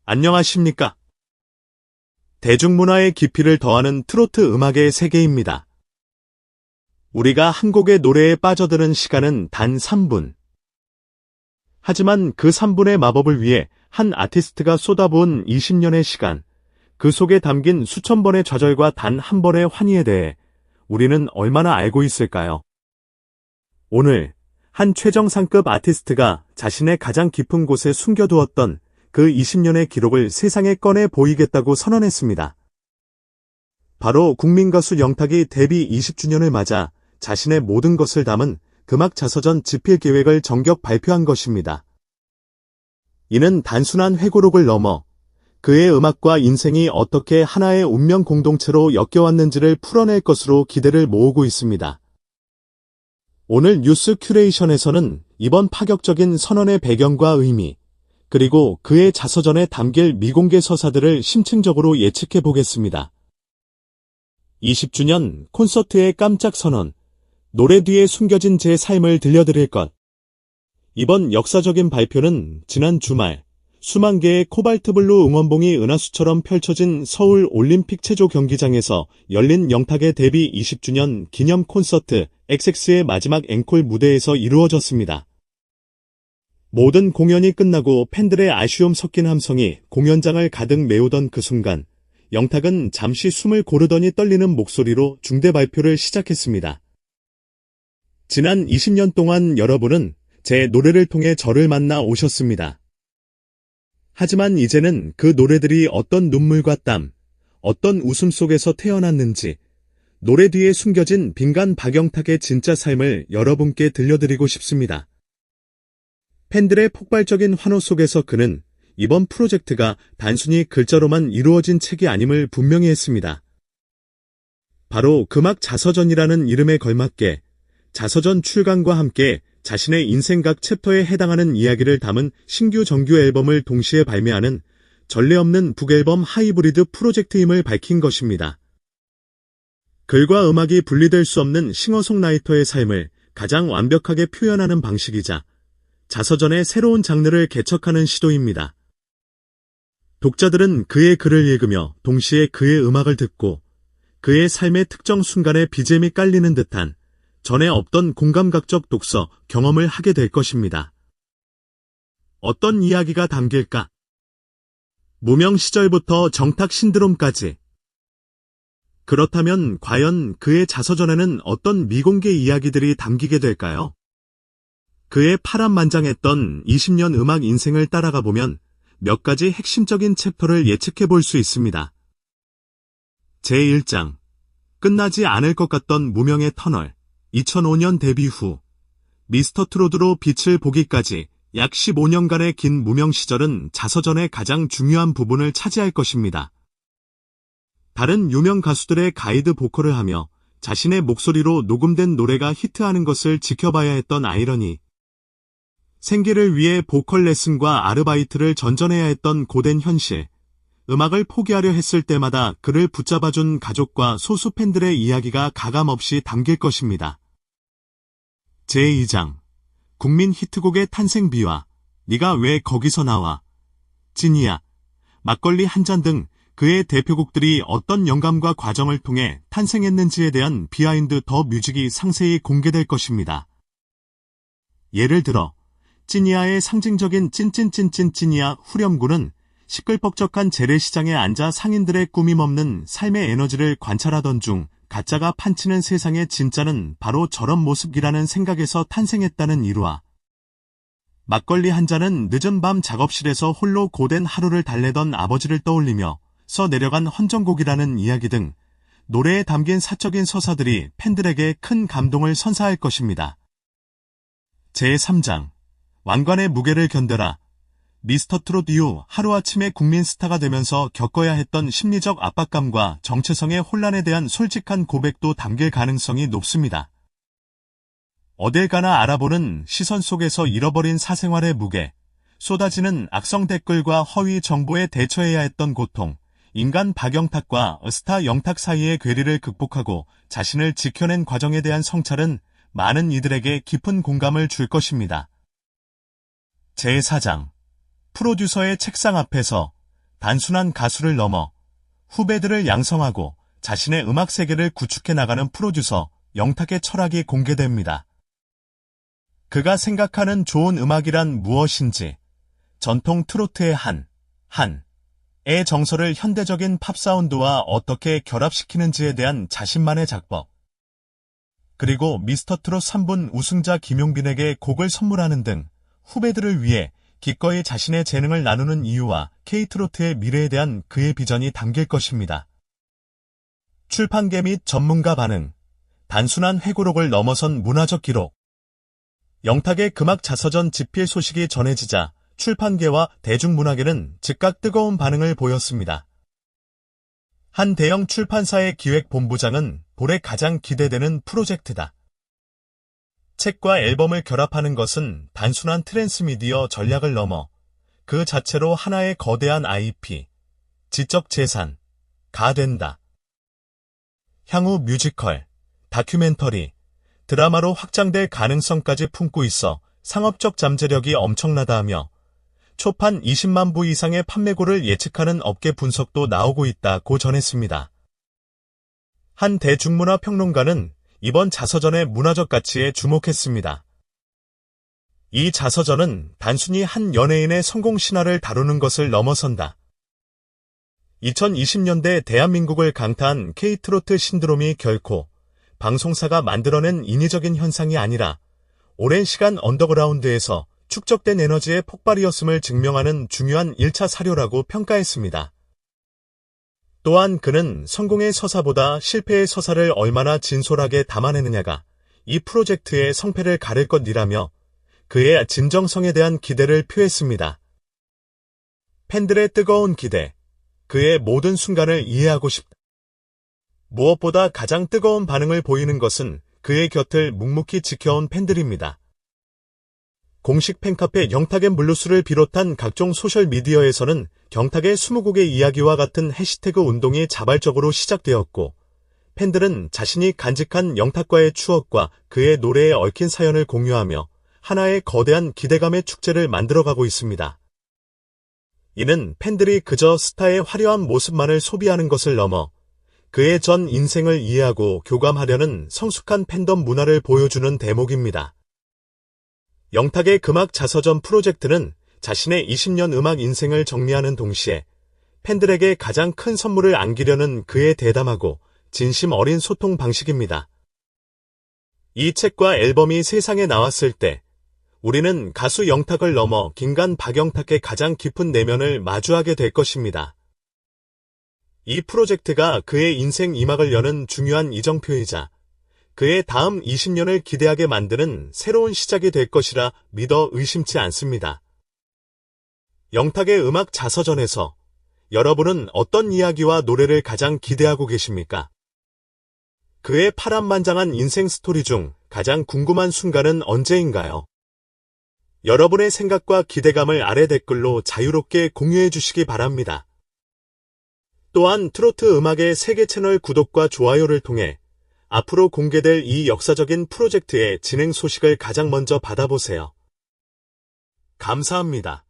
안녕하십니까? 대중문화의 깊이를 더하는 트로트 음악의 세계입니다. 우리가 한 곡의 노래에 빠져드는 시간은 단 3분. 하지만 그 3분의 마법을 위해 한 아티스트가 쏟아부은 20년의 시간, 그 속에 담긴 수천 번의 좌절과 단 한 번의 환희에 대해 우리는 얼마나 알고 있을까요? 오늘 한 최정상급 아티스트가 자신의 가장 깊은 곳에 숨겨두었던 그 20년의 기록을 세상에 꺼내 보이겠다고 선언했습니다. 바로 국민가수 영탁이 데뷔 20주년을 맞아 자신의 모든 것을 담은 금악 자서전 집필 계획을 정격 발표한 것입니다. 이는 단순한 회고록을 넘어 그의 음악과 인생이 어떻게 하나의 운명 공동체로 엮여왔는지를 풀어낼 것으로 기대를 모으고 있습니다. 오늘 뉴스 큐레이션에서는 이번 파격적인 선언의 배경과 의미, 그리고 그의 자서전에 담길 미공개 서사들을 심층적으로 예측해 보겠습니다. 20주년 콘서트의 깜짝 선언, 노래 뒤에 숨겨진 제 삶을 들려드릴 것. 이번 역사적인 발표는 지난 주말 수만 개의 코발트블루 응원봉이 은하수처럼 펼쳐진 서울 올림픽 체조 경기장에서 열린 영탁의 데뷔 20주년 기념 콘서트 XX의 마지막 앵콜 무대에서 이루어졌습니다. 모든 공연이 끝나고 팬들의 아쉬움 섞인 함성이 공연장을 가득 메우던 그 순간, 영탁은 잠시 숨을 고르더니 떨리는 목소리로 중대 발표를 시작했습니다. 지난 20년 동안 여러분은 제 노래를 통해 저를 만나 오셨습니다. 하지만 이제는 그 노래들이 어떤 눈물과 땀, 어떤 웃음 속에서 태어났는지, 노래 뒤에 숨겨진 빈간 박영탁의 진짜 삶을 여러분께 들려드리고 싶습니다. 팬들의 폭발적인 환호 속에서 그는 이번 프로젝트가 단순히 글자로만 이루어진 책이 아님을 분명히 했습니다. 바로 금악 자서전이라는 이름에 걸맞게 자서전 출간과 함께 자신의 인생 각 챕터에 해당하는 이야기를 담은 신규 정규 앨범을 동시에 발매하는 전례 없는 북앨범 하이브리드 프로젝트임을 밝힌 것입니다. 글과 음악이 분리될 수 없는 싱어송라이터의 삶을 가장 완벽하게 표현하는 방식이자 자서전의 새로운 장르를 개척하는 시도입니다. 독자들은 그의 글을 읽으며 동시에 그의 음악을 듣고 그의 삶의 특정 순간에 BGM이 깔리는 듯한 전에 없던 공감각적 독서 경험을 하게 될 것입니다. 어떤 이야기가 담길까? 무명 시절부터 정탁 신드롬까지. 그렇다면 과연 그의 자서전에는 어떤 미공개 이야기들이 담기게 될까요? 그의 파란만장했던 20년 음악 인생을 따라가 보면 몇 가지 핵심적인 챕터를 예측해 볼 수 있습니다. 제1장, 끝나지 않을 것 같던 무명의 터널, 2005년 데뷔 후 미스터 트롯으로 빛을 보기까지 약 15년간의 긴 무명 시절은 자서전의 가장 중요한 부분을 차지할 것입니다. 다른 유명 가수들의 가이드 보컬을 하며 자신의 목소리로 녹음된 노래가 히트하는 것을 지켜봐야 했던 아이러니, 생계를 위해 보컬 레슨과 아르바이트를 전전해야 했던 고된 현실, 음악을 포기하려 했을 때마다 그를 붙잡아준 가족과 소수 팬들의 이야기가 가감없이 담길 것입니다. 제2장, 국민 히트곡의 탄생 비화, 네가 왜 거기서 나와, 찐이야, 막걸리 한 잔 등 그의 대표곡들이 어떤 영감과 과정을 통해 탄생했는지에 대한 비하인드 더 뮤직이 상세히 공개될 것입니다. 예를 들어 찐이야의 상징적인 찐찐찐찐 찐이야 후렴구는 시끌벅적한 재래시장에 앉아 상인들의 꾸밈 없는 삶의 에너지를 관찰하던 중 가짜가 판치는 세상의 진짜는 바로 저런 모습이라는 생각에서 탄생했다는 일화. 막걸리 한 잔은 늦은 밤 작업실에서 홀로 고된 하루를 달래던 아버지를 떠올리며 써 내려간 헌정곡이라는 이야기 등 노래에 담긴 사적인 서사들이 팬들에게 큰 감동을 선사할 것입니다. 제3장, 왕관의 무게를 견뎌라. 미스터 트롯 이후 하루아침에 국민 스타가 되면서 겪어야 했던 심리적 압박감과 정체성의 혼란에 대한 솔직한 고백도 담길 가능성이 높습니다. 어딜 가나 알아보는 시선 속에서 잃어버린 사생활의 무게, 쏟아지는 악성 댓글과 허위 정보에 대처해야 했던 고통, 인간 박영탁과 스타 영탁 사이의 괴리를 극복하고 자신을 지켜낸 과정에 대한 성찰은 많은 이들에게 깊은 공감을 줄 것입니다. 제4장, 프로듀서의 책상 앞에서 단순한 가수를 넘어 후배들을 양성하고 자신의 음악 세계를 구축해 나가는 프로듀서 영탁의 철학이 공개됩니다. 그가 생각하는 좋은 음악이란 무엇인지, 전통 트로트의 한의 정서를 현대적인 팝 사운드와 어떻게 결합시키는지에 대한 자신만의 작법, 그리고 미스터트롯 3분 우승자 김용빈에게 곡을 선물하는 등 후배들을 위해 기꺼이 자신의 재능을 나누는 이유와 K트로트의 미래에 대한 그의 비전이 담길 것입니다. 출판계 및 전문가 반응, 단순한 회고록을 넘어선 문화적 기록. 영탁의 금악 자서전 집필 소식이 전해지자 출판계와 대중문화계는 즉각 뜨거운 반응을 보였습니다. 한 대형 출판사의 기획본부장은 볼에 가장 기대되는 프로젝트다. 책과 앨범을 결합하는 것은 단순한 트랜스미디어 전략을 넘어 그 자체로 하나의 거대한 IP, 지적 재산가 된다. 향후 뮤지컬, 다큐멘터리, 드라마로 확장될 가능성까지 품고 있어 상업적 잠재력이 엄청나다 하며 초판 20만 부 이상의 판매고를 예측하는 업계 분석도 나오고 있다고 전했습니다. 한 대중문화 평론가는 이번 자서전의 문화적 가치에 주목했습니다. 이 자서전은 단순히 한 연예인의 성공 신화를 다루는 것을 넘어선다. 2020년대 대한민국을 강타한 K트로트 신드롬이 결코 방송사가 만들어낸 인위적인 현상이 아니라 오랜 시간 언더그라운드에서 축적된 에너지의 폭발이었음을 증명하는 중요한 1차 사료라고 평가했습니다. 또한 그는 성공의 서사보다 실패의 서사를 얼마나 진솔하게 담아내느냐가 이 프로젝트의 성패를 가릴 것이라며 그의 진정성에 대한 기대를 표했습니다. 팬들의 뜨거운 기대, 그의 모든 순간을 이해하고 싶다. 무엇보다 가장 뜨거운 반응을 보이는 것은 그의 곁을 묵묵히 지켜온 팬들입니다. 공식 팬카페 영탁앤 블루스를 비롯한 각종 소셜미디어에서는 영탁의 20곡의 이야기와 같은 해시태그 운동이 자발적으로 시작되었고, 팬들은 자신이 간직한 영탁과의 추억과 그의 노래에 얽힌 사연을 공유하며 하나의 거대한 기대감의 축제를 만들어가고 있습니다. 이는 팬들이 그저 스타의 화려한 모습만을 소비하는 것을 넘어 그의 전 인생을 이해하고 교감하려는 성숙한 팬덤 문화를 보여주는 대목입니다. 영탁의 금악 자서전 프로젝트는 자신의 20년 음악 인생을 정리하는 동시에 팬들에게 가장 큰 선물을 안기려는 그의 대담하고 진심 어린 소통 방식입니다. 이 책과 앨범이 세상에 나왔을 때 우리는 가수 영탁을 넘어 김간 박영탁의 가장 깊은 내면을 마주하게 될 것입니다. 이 프로젝트가 그의 인생 2막을 여는 중요한 이정표이자 그의 다음 20년을 기대하게 만드는 새로운 시작이 될 것이라 믿어 의심치 않습니다. 영탁의 음악 자서전에서 여러분은 어떤 이야기와 노래를 가장 기대하고 계십니까? 그의 파란만장한 인생 스토리 중 가장 궁금한 순간은 언제인가요? 여러분의 생각과 기대감을 아래 댓글로 자유롭게 공유해 주시기 바랍니다. 또한 트로트 음악의 세계 채널 구독과 좋아요를 통해 앞으로 공개될 이 역사적인 프로젝트의 진행 소식을 가장 먼저 받아보세요. 감사합니다.